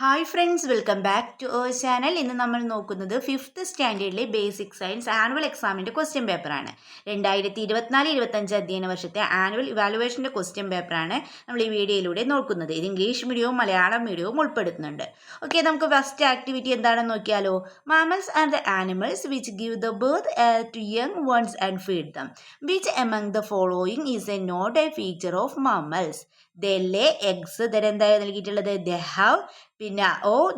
Hi friends, welcome back to our channel. ഇന്ന് നമ്മൾ നോക്കുന്നത് 5th സ്റ്റാൻഡേർഡിലെ ബേസിക് സയൻസ് ആനുവൽ എക്സാമിൻ്റെ ക്വസ്റ്റ്യൻ പേപ്പറാണ്. 2024-25 അധ്യയന വർഷത്തെ ആനുവൽ ഇവാലുവേഷൻ്റെ ക്വസ്റ്റ്യൻ പേപ്പറാണ് നമ്മൾ ഈ വീഡിയോയിലൂടെ നോക്കുന്നത്. ഇത് ഇംഗ്ലീഷ് മീഡിയവും മലയാളം മീഡിയവും ഉൾപ്പെടുത്തുന്നുണ്ട്. ഓക്കെ, നമുക്ക് ഫസ്റ്റ് ആക്ടിവിറ്റി എന്താണെന്ന് നോക്കിയാലോ. Mammals are the animals which give the birth to young ones and feed them. Which among the following is a not a feature of mammals? They lay eggs. എന്തായാലും നൽകിയിട്ടുള്ളത് they have, പിന്നെ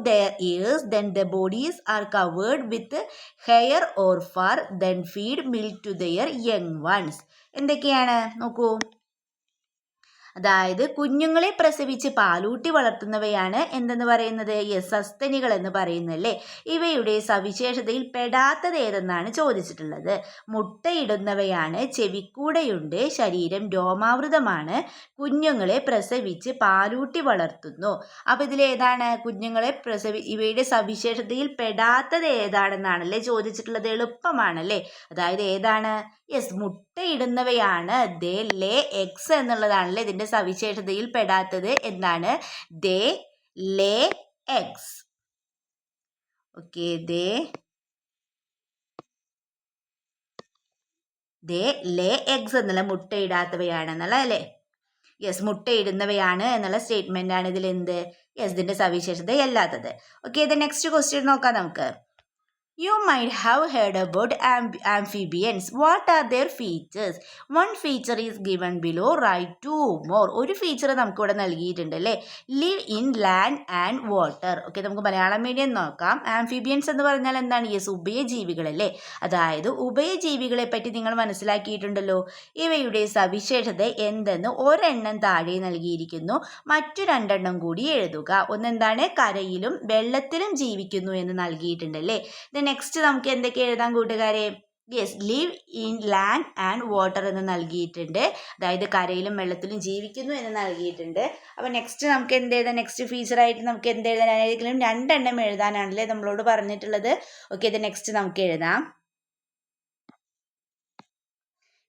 their ears, then the bodies are covered with hair or fur, then feed milk to their young ones. എന്തൊക്കെയാണ് നോക്കൂ. അതായത് കുഞ്ഞുങ്ങളെ പ്രസവിച്ച് പാലൂട്ടി വളർത്തുന്നവയാണ് എന്തെന്ന് പറയുന്നത്? സസ്തനികൾ എന്ന് പറയുന്നല്ലേ. ഇവയുടെ സവിശേഷതയിൽ പെടാത്തത് ഏതെന്നാണ് ചോദിച്ചിട്ടുള്ളത്. മുട്ടയിടുന്നവയാണ്, ചെവിക്കൂടയുണ്ട്, ശരീരം രോമാവൃതമാണ്, കുഞ്ഞുങ്ങളെ പ്രസവിച്ച് പാലൂട്ടി വളർത്തുന്നു. അപ്പോൾ ഇതിലേതാണ് കുഞ്ഞുങ്ങളെ ഇവയുടെ സവിശേഷതയിൽ പെടാത്തത് ഏതാണെന്നാണല്ലേ ചോദിച്ചിട്ടുള്ളത്. എളുപ്പമാണല്ലേ. അതായത് ഏതാണ്? മുട്ടയിടുന്നവയാണ്. ദേ ലേ എഗ്സ് എന്നുള്ളതാണല്ലേ ഇതിൻ്റെ സവിശേഷതയിൽ പെടാത്തത്. എന്താണ്? ദേ ലേ എഗ്സ്. ഓക്കെ, ദേ ലേ എഗ്സ് എന്നുള്ള മുട്ടയിടാത്തവയാണെന്നുള്ള അല്ലേ. മുട്ടയിടുന്നവയാണ് എന്നുള്ള സ്റ്റേറ്റ്മെന്റ് ആണ് ഇതിൽ എന്ത്? ഇതിന്റെ സവിശേഷത അല്ലാത്തത്. ഓക്കെ, ഇത് നെക്സ്റ്റ് ക്വസ്റ്റ്യൻ നോക്കാം നമുക്ക്. You might have heard about amphibians. What are their features? One feature is given below. Write two more. ഒരു ഫീച്ചർ നമുക്ക് ഇവിടെ നൽകിയിട്ടുണ്ട് അല്ലേ. Live in land and water. Okay, നമുക്ക് മലയാളം മീഡിയം നോക്കാം. ആംഫിബിയൻസ് എന്ന് പറഞ്ഞാൽ എന്താണ്? ഉഭയജീവികളല്ലേ. അതായത് ഉഭയജീവികളെ പറ്റി നിങ്ങൾ മനസ്സിലാക്കിയിട്ടുണ്ടല്ലോ. ഇവയുടെ സവിശേഷത എന്തെന്ന് ഒരെണ്ണം താഴെ നൽകിയിരിക്കുന്നു. മറ്റു രണ്ടെണ്ണം കൂടി എഴുതുക. ഒന്നെന്താണ്? കരയിലും വെള്ളത്തിലും ജീവിക്കുന്നു എന്ന് നൽകിയിട്ടുണ്ടല്ലേ. നെക്സ്റ്റ് നമുക്ക് എന്തൊക്കെ എഴുതാം കൂട്ടുകാരെ? Live in land and water എന്ന് നൽകിയിട്ടുണ്ട്. അതായത് കരയിലും വെള്ളത്തിലും ജീവിക്കുന്നു എന്ന് നൽകിയിട്ടുണ്ട്. അപ്പോൾ നെക്സ്റ്റ് നമുക്ക് എന്ത് എഴുതാം? നെക്സ്റ്റ് ഫീച്ചറായിട്ട് നമുക്ക് എന്ത് എഴുതാൻ? ഏതെങ്കിലും രണ്ടെണ്ണം എഴുതാനാണല്ലേ നമ്മളോട് പറഞ്ഞിട്ടുള്ളത്. ഓക്കെ, ഇത് നെക്സ്റ്റ് നമുക്ക് എഴുതാം.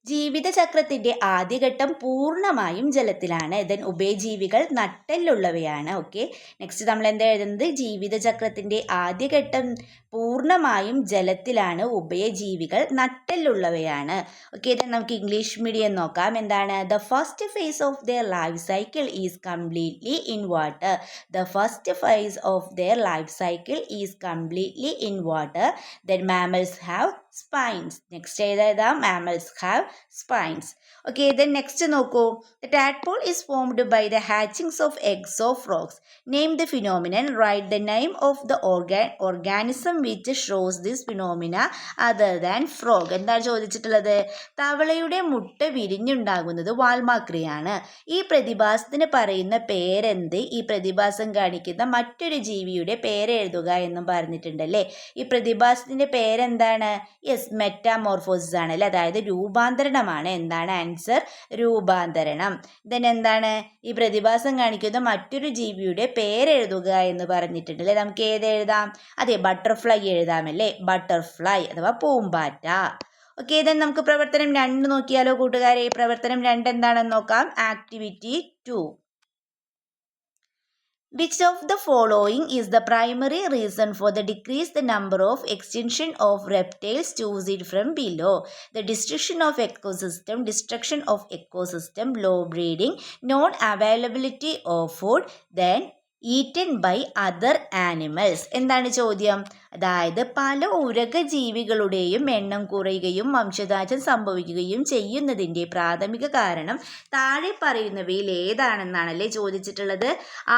ജീവിതചക്രത്തിന്റെ ആദ്യഘട്ടം പൂർണ്ണമായും ജലത്തിലാണ്. ദെൻ ഉഭയജീവികൾ നട്ടെല്ലുള്ളവയാണ്. ഓക്കെ, നെക്സ്റ്റ് നമ്മൾ എന്താ എഴുതുന്നത്? ജീവിതചക്രത്തിന്റെ ആദ്യഘട്ടം പൂർണ്ണമായും ജലത്തിലാണ്, ഉഭയജീവികൾ നട്ടെല്ലുള്ളവയാണ്. ഓക്കെ, ദെൻ നമുക്ക് ഇംഗ്ലീഷ് മീഡിയം നോക്കാം. എന്താണ്? The first phase of their life cycle is completely in water. The first phase of their life cycle is completely in water. Then mammals have spines. Next ഏതാ? Mammals have spines. Okay, then next നോക്കൂ. The tadpole is formed by the hatchings of eggs of frogs. Name the phenomenon. Write the name of the organism which shows this phenomena other than frog. എന്താണ് ചോദിച്ചിട്ടുള്ളത്? തവളയുടെ മുട്ട വിരിഞ്ഞുണ്ടാകുന്നത് വാൽമാക്രിയാണ്. ഈ പ്രതിഭാസത്തിന് പറയുന്ന പേരെന്ത്? ഈ പ്രതിഭാസം കാണിക്കുന്ന മറ്റൊരു ജീവിയുടെ പേരെഴുതുക എന്നും പറഞ്ഞിട്ടുണ്ടല്ലേ. ഈ പ്രതിഭാസത്തിന്റെ പേരെന്താണ്? മെറ്റാമോർഫോസിസ് ആണ് അല്ലേ. അതായത് രൂപാന്തരണമാണ്. എന്താണ് ആൻസർ? രൂപാന്തരണം. എന്താണ്? ഈ പ്രതിഭാസം കാണിക്കുന്ന മറ്റൊരു ജീവിയുടെ പേരെഴുതുക എന്ന് പറഞ്ഞിട്ടുണ്ടല്ലേ. നമുക്ക് ഏത് എഴുതാം? അതെ, ബട്ടർഫ്ലൈ എഴുതാമല്ലേ. ബട്ടർഫ്ലൈ അഥവാ പൂമ്പാറ്റ. ഓക്കെ, നമുക്ക് പ്രവർത്തനം 2 നോക്കിയാലോ കൂട്ടുകാരെ. പ്രവർത്തനം 2 എന്താണെന്ന് നോക്കാം. Activity 2. Which of the following is the primary reason for the decreased number of extinction of reptiles? Choose it from below. The destruction of ecosystem, low breeding, non-availability of food, then eaten by other animals. എന്താണ് ചോദ്യം? അതായത് പല ഉരകജീവികളുടെയും എണ്ണം കുറയുകയും വംശനാശം സംഭവിക്കുകയും ചെയ്യുന്നതിൻ്റെ പ്രാഥമിക കാരണം താഴെ പറയുന്നവയിൽ ഏതാണെന്നാണല്ലേ ചോദിച്ചിട്ടുള്ളത്.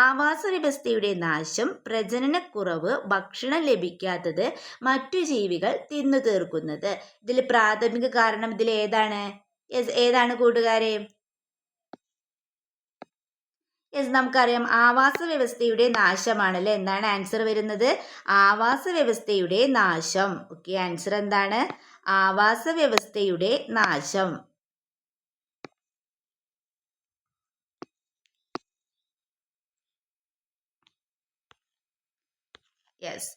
ആവാസ വ്യവസ്ഥയുടെ നാശം, പ്രജനനക്കുറവ്, ഭക്ഷണം ലഭിക്കാത്തത്, മറ്റു ജീവികൾ തിന്നു തീർക്കുന്നത്. ഇതിൽ പ്രാഥമിക കാരണം ഇതിൽ ഏതാണ്? ഏതാണ് കൂട്ടുകാരെ? നമുക്കറിയാം ആവാസ വ്യവസ്ഥയുടെ നാശമാണല്ലേ. എന്താണ് ആൻസർ വരുന്നത്? ആവാസ വ്യവസ്ഥയുടെ നാശം. ഓക്കെ, ആൻസർ എന്താണ്? ആവാസ വ്യവസ്ഥയുടെ നാശം.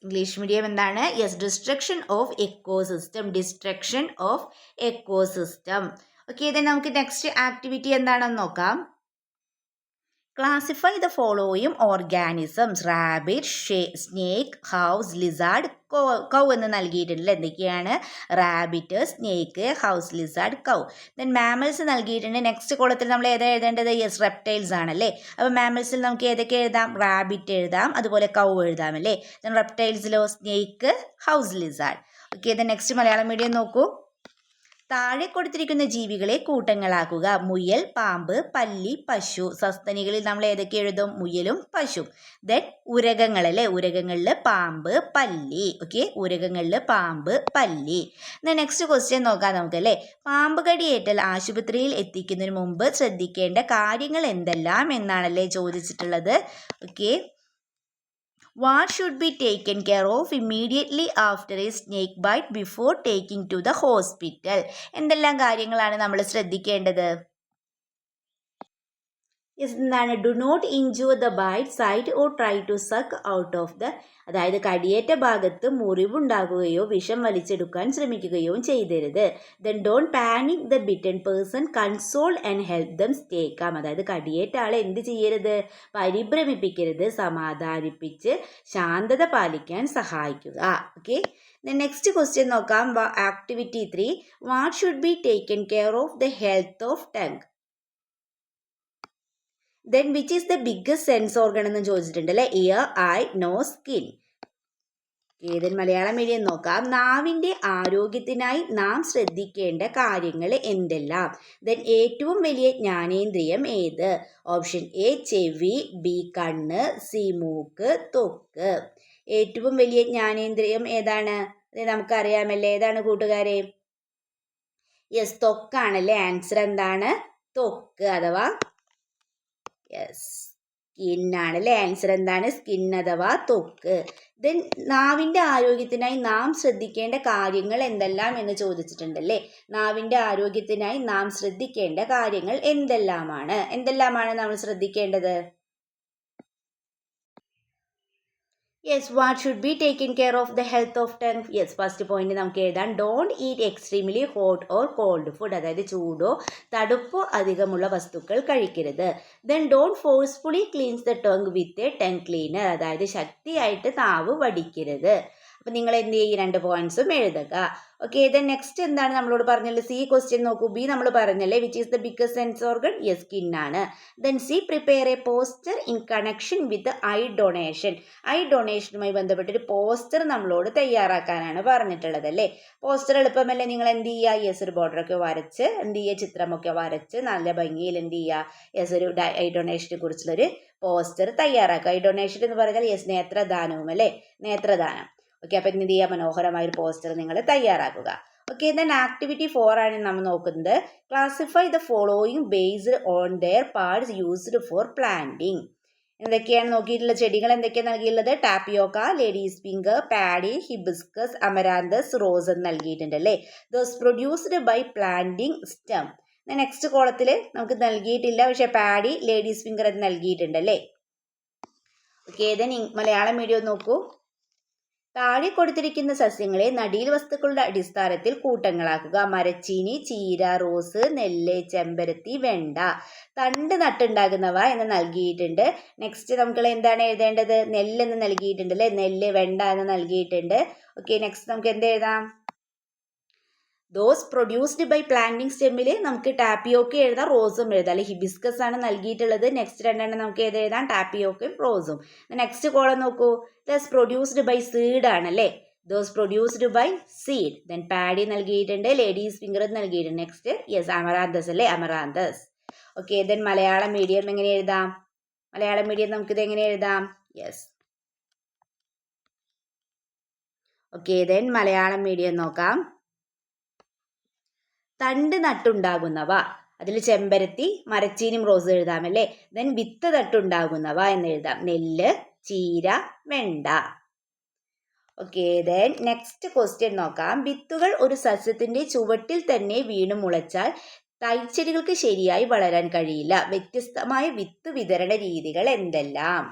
ഇംഗ്ലീഷ് മീഡിയം എന്താണ്? Destruction of ecosystem. Destruction of ecosystem. Okay, നമുക്ക് നെക്സ്റ്റ് ആക്ടിവിറ്റി എന്താണെന്ന് നോക്കാം. Classify the following organisms rabbit, snake, house lizard, cow എന്ന് നൽകിയിട്ടുണ്ട്. എന്തൊക്കെയാണ്? Rabbit, snake, house lizard, cow. Then mammals നൽകിയിട്ടുണ്ട്. നെക്സ്റ്റ് കോളത്തിൽ നമ്മൾ ഏതാ എഴുതേണ്ടത്? യെസ്, റെപ്റ്റൈൽസ് ആണല്ലേ. അപ്പോൾ മാമൽസിൽ നമുക്ക് ഏതൊക്കെ എഴുതാം? റാബിറ്റ് എഴുതാം, അതുപോലെ കൗ എഴുതാം അല്ലേ. ദെൻ റെപ്റ്റൈൽസിലോ? Snake, house lizard. Okay, then next Malayalam medium നോക്കൂ. താഴെ കൊടുത്തിരിക്കുന്ന ജീവികളെ കൂട്ടങ്ങളാക്കുക. മുയൽ, പാമ്പ്, പല്ലി, പശു. സസ്തനികളിൽ നമ്മൾ ഏതൊക്കെ എഴുതും? മുയലും പശു. ദെൻ ഉരകങ്ങൾ ഉരകങ്ങളിൽ പാമ്പ്, പല്ലി. ഓക്കെ, ഉരകങ്ങളിൽ പാമ്പ്, പല്ലി. നെക്സ്റ്റ് ക്വസ്റ്റ്യൻ നോക്കാം നമുക്ക് അല്ലേ. പാമ്പ് കടിയേറ്റാൽ ആശുപത്രിയിൽ എത്തിക്കുന്നതിന് മുമ്പ് ശ്രദ്ധിക്കേണ്ട കാര്യങ്ങൾ എന്തെല്ലാം എന്നാണല്ലേ ചോദിച്ചിട്ടുള്ളത്. Okay, what should be taken care of immediately after a snake bite before taking to the hospital? എന്തെല്ലാം കാര്യങ്ങളാണ് നമ്മൾ ശ്രദ്ധിക്കേണ്ടത്? എന്താണ്? Do not injure the bite site or try to suck out of the, അതായത് കടിയേറ്റ ഭാഗത്ത് മുറിവുണ്ടാകുകയോ വിഷം വലിച്ചെടുക്കാൻ ശ്രമിക്കുകയോ ചെയ്തരുത്. Then don't panic the bitten person, console and help them stay calm. അതായത് കടിയേറ്റ ആളെ എന്ത് ചെയ്യരുത്? പരിഭ്രമിപ്പിക്കരുത്, സമാധാനിപ്പിച്ച് ശാന്തത പാലിക്കാൻ സഹായിക്കുക. ഓക്കെ, നെക്സ്റ്റ് ക്വസ്റ്റ്യൻ നോക്കാം. Activity 3, what should be taken care of the health of tongue. Then which is the biggest sense organ എന്ന് ചോദിച്ചിട്ടുണ്ട് അല്ലേ. Ear, eye, nose, skin. ഏതൊരു മലയാളം മീഡിയം നോക്കാം. നാവിൻ്റെ ആരോഗ്യത്തിനായി നാം ശ്രദ്ധിക്കേണ്ട കാര്യങ്ങൾ എന്തെല്ലാം? ദെൻ ഏറ്റവും വലിയ ജ്ഞാനേന്ദ്രിയം ഏത്? ഓപ്ഷൻ എ ചെവി, ബി കണ്ണ്, സി മൂക്ക്, ത്വക്ക്. ഏറ്റവും വലിയ ജ്ഞാനേന്ദ്രിയം ഏതാണ്? നമുക്കറിയാമല്ലേ. ഏതാണ് കൂട്ടുകാരെ? യെസ്, ത്വക്കാണല്ലേ. ആൻസർ എന്താണ്? ത്വക്ക് അഥവാ യെസ് സ്കിന്നാണ് അല്ലേ. ആൻസർ എന്താണ്? സ്കിൻ അഥവാ ത്വക്ക്. ദെൻ നാവിൻ്റെ ആരോഗ്യത്തിനായി നാം ശ്രദ്ധിക്കേണ്ട കാര്യങ്ങൾ എന്തെല്ലാം എന്ന് ചോദിച്ചിട്ടുണ്ടല്ലേ. നാവിൻ്റെ ആരോഗ്യത്തിനായി നാം ശ്രദ്ധിക്കേണ്ട കാര്യങ്ങൾ എന്തെല്ലാമാണ് നമ്മൾ ശ്രദ്ധിക്കേണ്ടത്? Yes, what should be taken care of the health of tongue. Yes, first point നമുക്ക് എഴുതാം. Don't eat extremely hot or called food, അതായത് ചൂടോ തണുപ്പോ അധികമുള്ള വസ്തുക്കൾ കഴിക്കരുത്. Then don't forcefully cleanse the tongue with a tongue cleaner, അതായത് ശക്തിയായിട്ട് നാവ് വടിക്കരുത്. അപ്പം നിങ്ങൾ എന്ത് ചെയ്യും? 2 പോയിന്റ്സും എഴുതുക. ഓക്കെ, ദെൻ നെക്സ്റ്റ് എന്താണ് നമ്മളോട് പറഞ്ഞത്? സി ക്വസ്റ്റ്യൻ നോക്കൂ. ബി നമ്മൾ പറഞ്ഞല്ലേ which is the biggest sense organ. Yes, സ്കിന്നാണ്. Then C prepare a poster in connection with eye donation. Eye ഡൊണേഷനുമായി ബന്ധപ്പെട്ടൊരു പോസ്റ്റർ നമ്മളോട് തയ്യാറാക്കാനാണ് പറഞ്ഞിട്ടുള്ളത് അല്ലേ. പോസ്റ്റർ എളുപ്പമല്ലേ. നിങ്ങൾ എന്ത് ചെയ്യുക? യെസ്, ഒരു ബോർഡറൊക്കെ വരച്ച് എന്ത് ചെയ്യുക? ചിത്രമൊക്കെ വരച്ച് നല്ല ഭംഗിയിൽ എന്ത് ചെയ്യുക? യെസ്, ഒരു ഐ ഡൊണേഷനെ കുറിച്ചുള്ളൊരു പോസ്റ്റർ തയ്യാറാക്കുക. ഐ ഡൊണേഷൻ എന്ന് പറഞ്ഞാൽ യെസ് നേത്രദാനവും അല്ലേ. നേത്രദാനം. ഓക്കെ, അപ്പം എന്ത് ചെയ്യുക? മനോഹരമായ ഒരു പോസ്റ്റർ നിങ്ങൾ തയ്യാറാക്കുക. ഓക്കെ, ദെൻ ആക്ടിവിറ്റി 4 ആണ് നമ്മൾ നോക്കുന്നത്. Classify the following based on their parts used for planting. എന്തൊക്കെയാണ് നോക്കിയിട്ടുള്ള ചെടികൾ എന്തൊക്കെയാണ് നൽകിയിട്ടുള്ളത്? Tapioca, ladies finger, paddy, hibiscus, amaranthus, rose എന്ന് നൽകിയിട്ടുണ്ട് അല്ലേ. Those produced by planting stem. Next കോളത്തിൽ നമുക്ക് നൽകിയിട്ടില്ല, പക്ഷെ പാഡി, ലേഡീസ് ഫിംഗർ എന്ന് നൽകിയിട്ടുണ്ട് അല്ലേ. ഓക്കെ, ദെൻ മലയാളം മീഡിയം നോക്കൂ. താഴെ കൊടുത്തിരിക്കുന്ന സസ്യങ്ങളെ നടീൽ വസ്തുക്കളുടെ അടിസ്ഥാനത്തിൽ കൂട്ടങ്ങളാക്കുക. മരച്ചീനി, ചീര, റോസ്, നെല്ല്, ചെമ്പരത്തി, വെണ്ട. തണ്ട് നട്ടുണ്ടാകുന്നവ എന്ന് നൽകിയിട്ടുണ്ട്. നെക്സ്റ്റ് നമുക്ക് എന്താണ് എഴുതേണ്ടത്? നെല്ലെന്ന് നൽകിയിട്ടുണ്ട് അല്ലേ. നെല്ല്, വെണ്ട എന്ന് നൽകിയിട്ടുണ്ട്. ഓക്കെ, നെക്സ്റ്റ് നമുക്ക് എന്ത് എഴുതാം? ദോസ് പ്രൊഡ്യൂസ്ഡ് ബൈ പ്ലാന്റിങ് സ്റ്റെമ്മിൽ നമുക്ക് ടാപ്പിയോക്ക എഴുതാം, റോസും എഴുതാം അല്ലെ. ഹിബിസ്കസ് ആണ് നൽകിയിട്ടുള്ളത്. നെക്സ്റ്റ് 2 നമുക്ക് ഏത് എഴുതാം? ടാപ്പിയോക്കയും റോസും. നെക്സ്റ്റ് കോളം നോക്കൂ. ദസ് പ്രൊഡ്യൂസ്ഡ് ബൈ സീഡ് ആണല്ലേ. Those produced by seed. Then paddy നൽകിയിട്ടുണ്ട്, ലേഡീസ് ഫിംഗർ നൽകിയിട്ടുണ്ട്. നെക്സ്റ്റ് യെസ് അമറാന്തസ് അല്ലേ. Amaranthus. Okay, then Malayalam medium എങ്ങനെ എഴുതാം? മലയാളം മീഡിയം നമുക്കിത് എങ്ങനെ എഴുതാം? Yes. Okay, then Malayalam medium നോക്കാം. തണ്ട് നട്ടുണ്ടാകുന്നവ, അതിൽ ചെമ്പരത്തി, മരച്ചീനിയും റോസ് എഴുതാമല്ലേ. ദെൻ വിത്ത് നട്ടുണ്ടാകുന്നവ എന്ന് എഴുതാം. നെല്ല്, ചീര, വെണ്ട. ഓക്കെ, ദെൻ നെക്സ്റ്റ് ക്വസ്റ്റ്യൻ നോക്കാം. വിത്തുകൾ ഒരു സസ്യത്തിന്റെ ചുവട്ടിൽ തന്നെ വീണു മുളച്ചാൽ തൈച്ചെടികൾക്ക് ശരിയായി വളരാൻ കഴിയില്ല. വ്യത്യസ്തമായ വിത്ത് വിതരണ രീതികൾ എന്തെല്ലാം?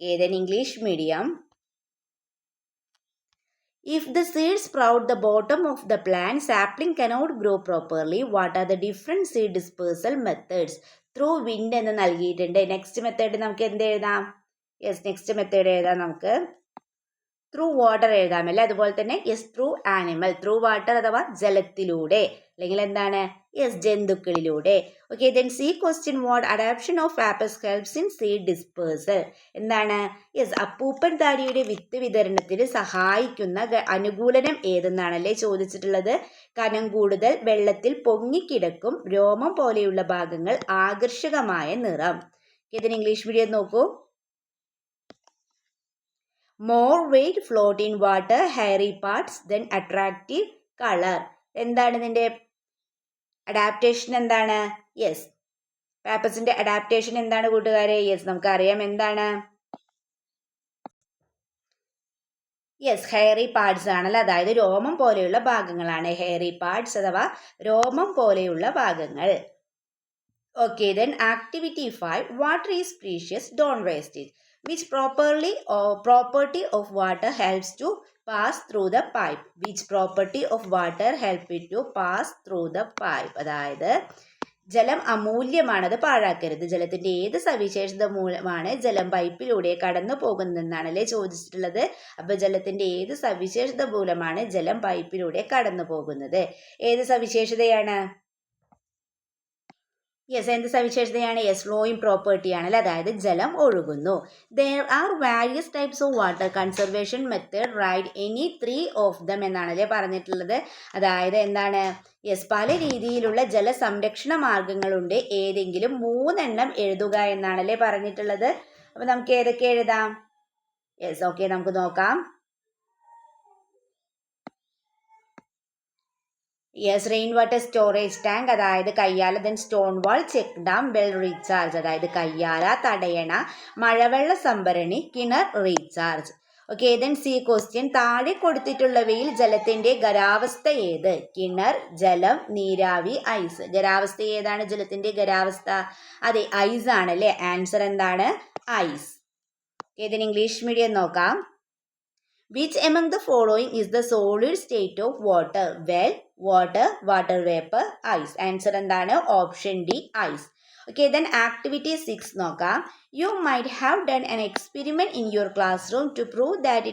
ഏതൻ English medium. If the seeds sprout the bottom of the plant, sapling cannot grow properly. What are the different seed dispersal methods? Through wind എന്ന് നൽകിയിട്ടുണ്ട്. നെക്സ്റ്റ് മെത്തേഡ് നമുക്ക് എന്ത് എഴുതാം? യെസ്, നെക്സ്റ്റ് മെത്തേഡ് എഴുതാം നമുക്ക് ത്രൂ വാട്ടർ എഴുതാമല്ലേ. അതുപോലെ തന്നെ yes through animal, through water അഥവാ ജലത്തിലൂടെ, അല്ലെങ്കിൽ എന്താണ് യെസ് ജന്തുക്കളിലൂടെ. Okay, then C question what adaptation of flaps helps in seed dispersal. എന്താണ് യെസ് അപ്പൂപ്പൻ താടിയുടെ വിത്ത് വിതരണത്തിന് സഹായിക്കുന്ന അനുകൂലനം ഏതെന്നാണല്ലേ ചോദിച്ചിട്ടുള്ളത്. കനം കൂടുതൽ, വെള്ളത്തിൽ പൊങ്ങിക്കിടക്കും, രോമം പോലെയുള്ള ഭാഗങ്ങൾ, ആകർഷകമായ നിറം. ഇതിന് ഇംഗ്ലീഷ് മീഡിയം നോക്കൂ. More weight, float in water, hairy parts, then attractive colour. എന്താണ് ഇതിൻ്റെ അഡാപ്റ്റേഷൻ? എന്താണ് യെസ് പാപ്പസിന്റെ അഡാപ്റ്റേഷൻ എന്താണ് കൂട്ടുകാരെ? യെസ് നമുക്കറിയാം എന്താണ് യെസ് ഹെയറി പാർട്സ് ആണല്ലോ, അതായത് രോമം പോലെയുള്ള ഭാഗങ്ങളാണ് ഹെയറി പാർട്സ് അഥവാ രോമം പോലെയുള്ള ഭാഗങ്ങൾ. Okay, then activity 5 water is precious, don't waste it. Which property of water helps to pass through the pipe? Which property of water help it to pass through the pipe? അതായത് ജലം അമൂല്യമാണ്, അത് പാഴാക്കരുത്. ജലത്തിന്റെ ഏത് സവിശേഷത മൂലമാണ് ജലം പൈപ്പിലൂടെ കടന്നു പോകുന്നതെന്നാണല്ലേ ചോദിച്ചിട്ടുള്ളത്. അപ്പൊ ജലത്തിന്റെ ഏത് സവിശേഷത മൂലമാണ് ജലം പൈപ്പിലൂടെ കടന്നു പോകുന്നത്? ഏത് സവിശേഷതയാണ്? യെസ്, എന്ത് സവിശേഷതയാണ്? യെസ് ഫ്ലോയിങ് പ്രോപ്പർട്ടി ആണല്ലോ, അതായത് ജലം ഒഴുകുന്നു. There are various types of water conservation method, right any 3 of them എന്നാണല്ലേ പറഞ്ഞിട്ടുള്ളത്. അതായത് എന്താണ് യെസ് പല രീതിയിലുള്ള ജലസംരക്ഷണ മാർഗങ്ങളുണ്ട്, ഏതെങ്കിലും 3 എഴുതുക എന്നാണല്ലേ പറഞ്ഞിട്ടുള്ളത്. അപ്പൊ നമുക്ക് ഏതൊക്കെ എഴുതാം? യെസ് ഓക്കെ, നമുക്ക് നോക്കാം. Yes rain water storage tank, അതായത് കയ്യാല, ദെൻ സ്റ്റോൺ വാൾ, ചെക്ക് ഡാം, വെൽ റീചാർജ്, അതായത് കയ്യാല, തടയണ, മഴവെള്ള സംഭരണി, കിണർ recharge. Okay, then C question താഴെ കൊടുത്തിട്ടുള്ളവയിൽ ജലത്തിന്റെ ഖരാവസ്ഥ ഏത്? കിണർ, ജലം, നീരാവി, ഐസ്. ഖരാവസ്ഥ ഏതാണ്? ജലത്തിന്റെ ഖരാവസ്ഥ അതെ ഐസ് ആണല്ലേ. ആൻസർ എന്താണ്? ഐസ്. ഇതിന് ഇംഗ്ലീഷ് മീഡിയം നോക്കാം. Which among the following is the solid state of water? Well, water, water vapor, ice. Answer എന്താണ്? Option D ice. Okay, then activity 6 നോക്കാം. You might have done an experiment in your classroom to prove that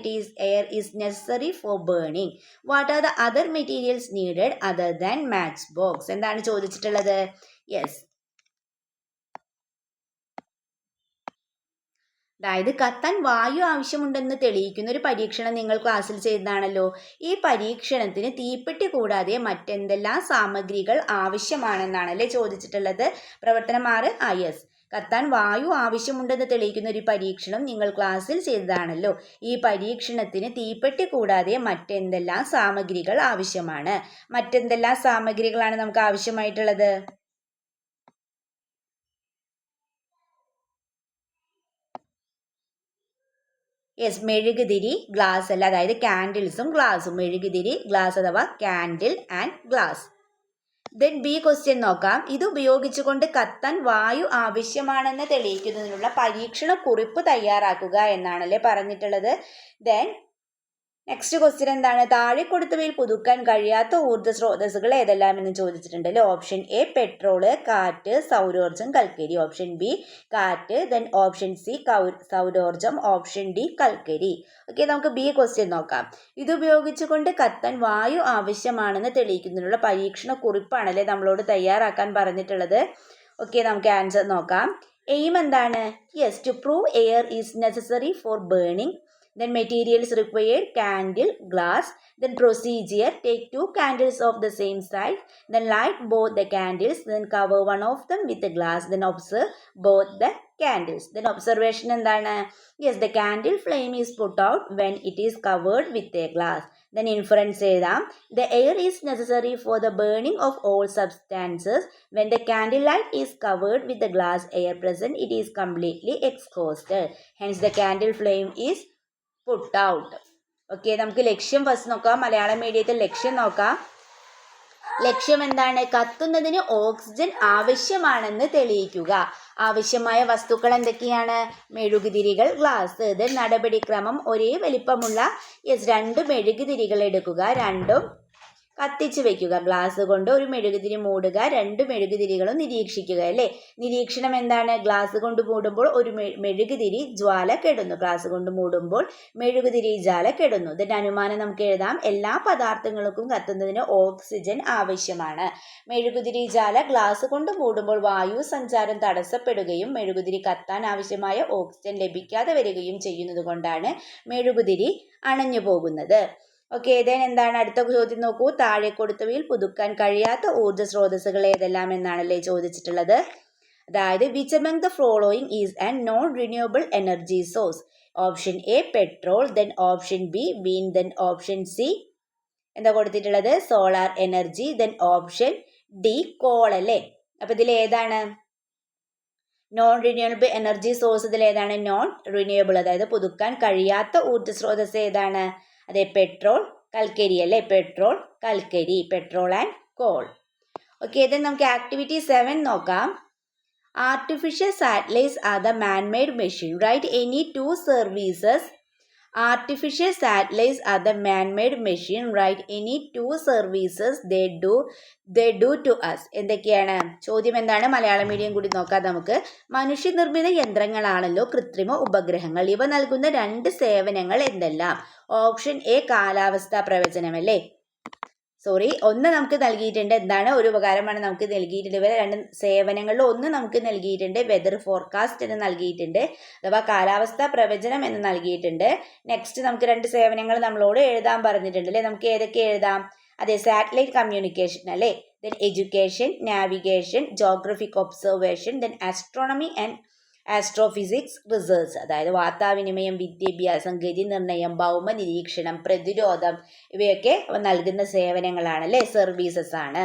air is necessary for burning. What are the other materials needed other than matchbox? എന്താണ് ചോദിച്ചിട്ടുള്ളത്? Yes അതായത് കത്താൻ വായു ആവശ്യമുണ്ടെന്ന് തെളിയിക്കുന്ന ഒരു പരീക്ഷണം നിങ്ങൾ ക്ലാസ്സിൽ ചെയ്തതാണല്ലോ. ഈ പരീക്ഷണത്തിന് തീപ്പെട്ടി കൂടാതെ മറ്റെന്തെല്ലാം സാമഗ്രികൾ ആവശ്യമാണെന്നാണല്ലേ ചോദിച്ചിട്ടുള്ളത്. പ്രവർത്തനം 6 യെസ് കത്താൻ വായു ആവശ്യമുണ്ടെന്ന് തെളിയിക്കുന്ന ഒരു പരീക്ഷണം നിങ്ങൾ ക്ലാസ്സിൽ ചെയ്തതാണല്ലോ. ഈ പരീക്ഷണത്തിന് തീപ്പെട്ടി കൂടാതെ മറ്റെന്തെല്ലാം സാമഗ്രികൾ ആവശ്യമാണ്? മറ്റെന്തെല്ലാം സാമഗ്രികളാണ് നമുക്ക് ആവശ്യമായിട്ടുള്ളത്? യെസ് മെഴുകുതിരി, ഗ്ലാസ് അല്ല, അതായത് ക്യാൻഡിൽസും ഗ്ലാസും. മെഴുകുതിരി, ഗ്ലാസ് അഥവാ candle and glass. Then B question നോക്കാം. ഇത് ഉപയോഗിച്ചുകൊണ്ട് കത്താൻ വായു ആവശ്യമാണെന്ന് തെളിയിക്കുന്നതിനുള്ള പരീക്ഷണ കുറിപ്പ് തയ്യാറാക്കുക എന്നാണല്ലേ പറഞ്ഞിട്ടുള്ളത്. ദെൻ നെക്സ്റ്റ് ക്വസ്റ്റ്യൻ എന്താണ്? താഴെ കൊടുത്തവയിൽ പുതുക്കാൻ കഴിയാത്ത ഊർജ്ജ സ്രോതസ്സുകൾ ഏതെല്ലാം എന്ന് ചോദിച്ചിട്ടുണ്ടല്ലോ. ഓപ്ഷൻ എ പെട്രോള്, കാറ്റ്, സൗരോർജ്ജം, കൽക്കരി. ഓപ്ഷൻ ബി കാറ്റ്, ദെൻ ഓപ്ഷൻ സി സൗരോർജ്ജം, ഓപ്ഷൻ ഡി കൽക്കരി. ഓക്കെ, നമുക്ക് ബി ക്വസ്റ്റ്യൻ നോക്കാം. ഇത് ഉപയോഗിച്ചുകൊണ്ട് കത്താൻ വായു ആവശ്യമാണെന്ന് തെളിയിക്കുന്നതിനുള്ള പരീക്ഷണ കുറിപ്പാണല്ലേ നമ്മളോട് തയ്യാറാക്കാൻ പറഞ്ഞിട്ടുള്ളത്. ഓക്കെ, നമുക്ക് ആൻസർ നോക്കാം. എയിം എന്താണ്? Yes to prove air is necessary for burning. Then materials required candle, glass. Then procedure take 2 candles of the same size. Then light both the candles. Then cover one of them with the glass. Then observe both the candles. Then observation എന്താണ്? Yes, the candle flame is put out when it is covered with a glass. Then inference എഴുതാം. The air is necessary for the burning of all substances. When the candle light is covered with the glass air present, it is completely exhausted. Hence the candle flame is put out. Okay, നമുക്ക് ലക്ഷ്യം first നോക്കാം. മലയാളം മീഡിയത്തിൽ ലക്ഷ്യം നോക്കാം. ലക്ഷ്യം എന്താണ്? കത്തുന്നതിന് oxygen ആവശ്യമാണെന്ന് തെളിയിക്കുക. ആവശ്യമായ വസ്തുക്കൾ എന്തൊക്കെയാണ്? മെഴുകുതിരികൾ, ഗ്ലാസ്. ഇത് നടപടിക്രമം ഒരേ വലിപ്പമുള്ള 2 മെഴുകുതിരികൾ എടുക്കുക. രണ്ടും കത്തിച്ചു വെക്കുക. ഗ്ലാസ് കൊണ്ട് ഒരു മെഴുകുതിരി മൂടുക, 2 മെഴുകുതിരികളും നിരീക്ഷിക്കുക അല്ലേ. നിരീക്ഷണം എന്താണ്? ഗ്ലാസ് കൊണ്ട് മൂടുമ്പോൾ ഒരു മെഴുകുതിരി ജ്വാല കെടുന്നു. ഗ്ലാസ് കൊണ്ട് മൂടുമ്പോൾ മെഴുകുതിരി ജ്വാല കെടുന്നു. ഇതിന്റെ അനുമാനം നമുക്ക് എഴുതാം. എല്ലാ പദാർത്ഥങ്ങൾക്കും കത്തുന്നതിന് ഓക്സിജൻ ആവശ്യമാണ്. മെഴുകുതിരി ജ്വാല ഗ്ലാസ് കൊണ്ട് മൂടുമ്പോൾ വായു സഞ്ചാരം തടസ്സപ്പെടുകയും മെഴുകുതിരി കത്താൻ ആവശ്യമായ ഓക്സിജൻ ലഭിക്കാതെ വരികയും ചെയ്യുന്നത് കൊണ്ടാണ് മെഴുകുതിരി അണഞ്ഞു പോകുന്നത്. ഓക്കെ, ദെൻ എന്താണ് അടുത്ത ചോദ്യം നോക്കൂ. താഴെ കൊടുത്തവയിൽ പുതുക്കാൻ കഴിയാത്ത ഊർജ്ജ സ്രോതസ്സുകൾ ഏതെല്ലാം എന്നാണല്ലേ ചോദിച്ചിട്ടുള്ളത്. അതായത് which among the following is a non renewable energy source? Option A petrol, then option B wind, then option C എന്താ കൊടുത്തിട്ടുള്ളത്? Solar energy, then option D call അല്ലേ. അപ്പൊ ഇതിൽ ഏതാണ് നോൺ റിന്യൂവബിൾ എനർജി സോഴ്സ്? ഇതിൽ ഏതാണ് നോൺ റിന്യൂവബിൾ, അതായത് പുതുക്കാൻ കഴിയാത്ത ഊർജ്ജ സ്രോതസ് ഏതാണ്? അതെ, പെട്രോൾ, കൽക്കരി അല്ലേ. പെട്രോൾ, കൽക്കരി, പെട്രോൾ ആൻഡ് കോൾ. ഓക്കെ, ഇത് നമുക്ക് ആക്ടിവിറ്റി 7 നോക്കാം. Artificial satellites are the man made machine. Right any 2 services. Artificial satellites are the man made machine. Right any 2 services they do to us. എന്തൊക്കെയാണ് ചോദ്യം? എന്താണ്? മലയാളം മീഡിയം കൂടി നോക്കാം നമുക്ക്. മനുഷ്യനിർമ്മിത യന്ത്രങ്ങളാണല്ലോ കൃത്രിമ ഉപഗ്രഹങ്ങൾ. ഇവ നൽകുന്ന 2 സേവനങ്ങൾ എന്തെല്ലാം? ഓപ്ഷൻ എ കാലാവസ്ഥാ പ്രവചനം അല്ലേ. ഒന്ന് നമുക്ക് നൽകിയിട്ടുണ്ട്. എന്താണ്? ഒരു ഉപകാരമാണ് നമുക്ക് നൽകിയിട്ടുണ്ട്. ഇവരെ 2 സേവനങ്ങളിൽ ഒന്ന് നമുക്ക് നൽകിയിട്ടുണ്ട്. വെതർ ഫോർകാസ്റ്റ് എന്ന് നൽകിയിട്ടുണ്ട്, അഥവാ കാലാവസ്ഥാ പ്രവചനം എന്ന് നൽകിയിട്ടുണ്ട്. നെക്സ്റ്റ് നമുക്ക് 2 സേവനങ്ങൾ നമ്മളോട് എഴുതാൻ പറഞ്ഞിട്ടുണ്ട് അല്ലേ. നമുക്ക് ഏതൊക്കെ എഴുതാം? അതെ, സാറ്റലൈറ്റ് കമ്മ്യൂണിക്കേഷൻ അല്ലേ, then education, navigation, geographic observation, then astronomy and astrophysics research. അതായത് വാർത്താവിനിമയം, വിദ്യാഭ്യാസം, ഗതി നിർണയം, ഭൗമ നിരീക്ഷണം, പ്രതിരോധം, ഇവയൊക്കെ നൽകുന്ന സേവനങ്ങളാണ് അല്ലേ, സർവീസസ് ആണ്.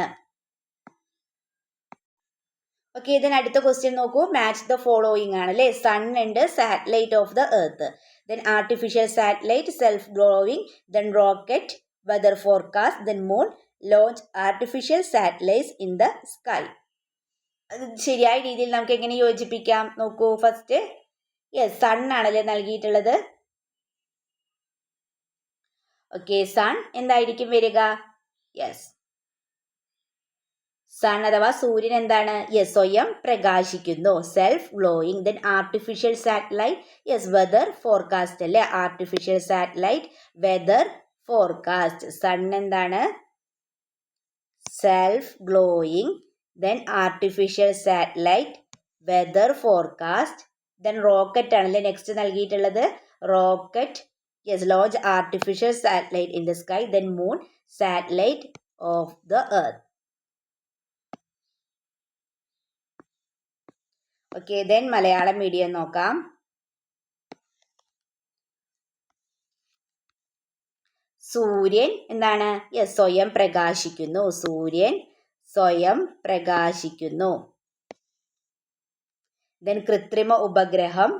ഓക്കെ, ഇതിന് അടുത്ത ക്വസ്റ്റ്യൻ നോക്കൂ. മാച്ച് ദ ഫോളോയിങ് ആണ് അല്ലേ. സൺ ഉണ്ട്, satellite of the earth, then artificial satellite, self glowing, then rocket, weather forecast, then moon, launch artificial satellites in the sky. ശരിയായ രീതിയിൽ നമുക്ക് എങ്ങനെ യോജിപ്പിക്കാം നോക്കൂ. ഫസ്റ്റ് യെസ്, സൺ ആണല്ലേ നൽകിയിട്ടുള്ളത്. ഓക്കെ, സൺ എന്തായിരിക്കും വരിക? യെസ്, സൺ അഥവാ സൂര്യൻ എന്താണ്? യെസ്, സ്വയം പ്രകാശിക്കുന്നു, self glowing. Then artificial satellite, yes, weather forecast അല്ലേ. Artificial satellite, weather forecast. Sun എന്താണ്? Self glowing, then artificial satellite, weather forecast, then rocket ആണല്ലേ നെക്സ്റ്റ് നൽകിയിട്ടുള്ളത്. Rocket, yes, launch artificial satellite in the sky, then moon, satellite of the earth. Okay, then Malayalam medium നോക്കാം. സൂര്യൻ എന്താണ്? Yes, സ്വയം പ്രകാശിക്കുന്നു. സൂര്യൻ സ്വയം പ്രകാശിക്കുന്നു. ദെൻ കൃത്രിമ ഉപഗ്രഹം,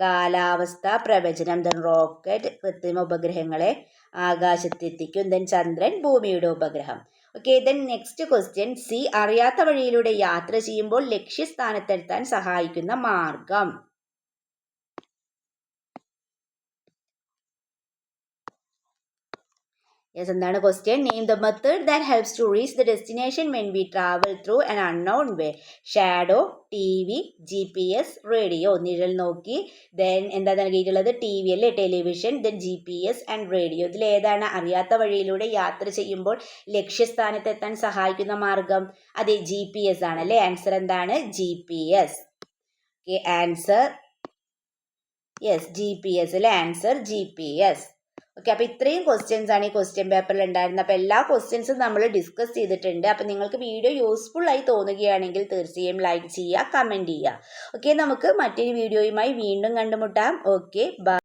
കാലാവസ്ഥാ പ്രവചനം, ദെൻ റോക്കറ്റ് കൃത്രിമ ഉപഗ്രഹങ്ങളെ ആകാശത്തെത്തിക്കും. ദെൻ ചന്ദ്രൻ ഭൂമിയുടെ ഉപഗ്രഹം. Okay, then next question. C, അറിയാത്ത വഴിയിലൂടെ യാത്ര ചെയ്യുമ്പോൾ ലക്ഷ്യസ്ഥാനത്തെത്താൻ സഹായിക്കുന്ന മാർഗം. യെസ്, എന്താണ് question? Name the method that helps to reach the destination when we travel through an unknown way. Shadow, TV, GPS, radio. നിഴൽ നോക്കി. ദെൻ എന്താ നൽകിയിട്ടുള്ളത്? TV അല്ലേ, television, then GPS and radio. ഇതിൽ ഏതാണ് അറിയാത്ത വഴിയിലൂടെ യാത്ര ചെയ്യുമ്പോൾ ലക്ഷ്യസ്ഥാനത്തെത്താൻ സഹായിക്കുന്ന മാർഗം? അതെ, GPS ആണല്ലേ. ആൻസർ എന്താണ്? GPS. Okay, answer yes, GPS അല്ലേ. Answer GPS. ഓക്കെ, അപ്പോൾ ഇത്രയും ക്വസ്റ്റ്യൻസ് ആണ് ഈ ക്വസ്റ്റ്യൻ പേപ്പറിൽ ഉണ്ടായിരുന്നത്. അപ്പോൾ എല്ലാ ക്വസ്റ്റ്യൻസും നമ്മൾ ഡിസ്കസ് ചെയ്തിട്ടുണ്ട്. അപ്പോൾ നിങ്ങൾക്ക് വീഡിയോ യൂസ്ഫുൾ ആയി തോന്നുകയാണെങ്കിൽ തീർച്ചയായും ലൈക്ക് ചെയ്യുക, കമൻറ്റ് ചെയ്യുക. ഓക്കെ, നമുക്ക് മറ്റൊരു വീഡിയോയുമായി വീണ്ടും കണ്ടുമുട്ടാം. Okay, by.